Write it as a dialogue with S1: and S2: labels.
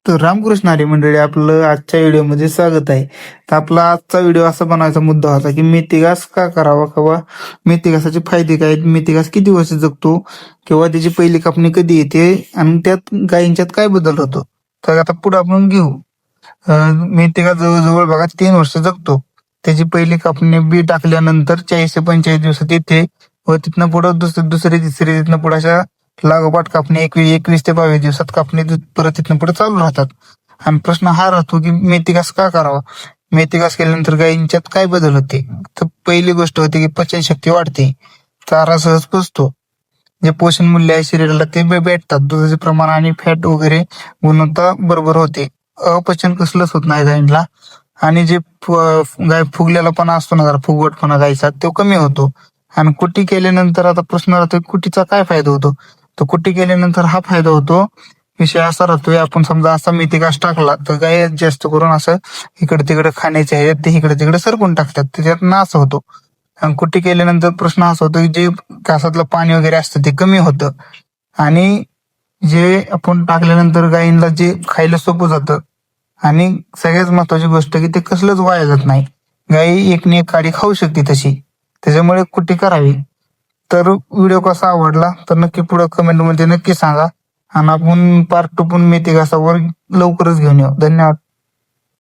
S1: तर रामकृष्ण हरी मंडळी, आपलं आजच्या व्हिडिओमध्ये स्वागत आहे. तर आपला आजचा व्हिडिओ असा बनवायचा मुद्दा होता की मेथी घास का करावा, किंवा मेथी घासाचे फायदे काय, मेथी घास किती वर्ष जगतो, किंवा त्याची पहिली कापणी कधी येते आणि त्यात गायींच्यात काय बदल होतो. तर आता पुढे आपण घेऊ. मेथी घास जवळजवळ बघा 3 वर्ष जगतो. त्याची पहिली कापणी बी टाकल्यानंतर 40 ते 45 दिवसात येते व तिथनं पुढं दुसरी तिसरी तिथनं पुढे अशा लागोपाठ कापणी 21 ते 22 दिवसात कापणी परत तिथनं पुढे चालू राहतात. आणि प्रश्न हा राहतो की मेथी घास का करावा, मेथी घास केल्यानंतर गायींच्यात काय बदल होते. तर पहिली गोष्ट होती की पचनशक्ती वाढते, चारा सहज पचतो, जे पोषण मूल्य आहे शरीराला ते भेटतात, दुधाचे प्रमाण आणि फॅट वगैरे गुणवत्ता बरोबर होते, अपचन कसलंच होत नाही गायींना. आणि जे गाय फुगलेलापणा असतो ना, जरा फुगवटपणा गायीचा, तो कमी होतो. आणि कुट्टी केल्यानंतर आता प्रश्न राहतो कुट्टीचा काय फायदा होतो. तर कुट्टी केल्यानंतर हा फायदा होतो, विषय असा राहतोय, आपण समजा असा मेथी घास टाकला तर गाय जास्त करून असं इकडे तिकडे खाण्याचे ह्याच्यात ते इकडे तिकडे सरकून टाकतात, त्याच्यात नाश होतो. आणि कुट्टी केल्यानंतर प्रश्न असा होतो की जे घासातलं पाणी वगैरे असतं ते कमी होतं, आणि जे आपण टाकल्यानंतर गायींना जे खायला सोपं जातं. आणि सगळ्यात महत्वाची गोष्ट की ते कसलंच वाया जात नाही, गायी एक एक काडी खाऊ शकते तशी, त्याच्यामुळे कुट्टी करावी. तर व्हिडिओ कसा आवडला तर नक्की पुढे कमेंट मध्ये नक्की सांगा, आणि आपण पार्ट 2 पण मेथी घासावर लवकरच घेऊन येऊ. धन्यवाद.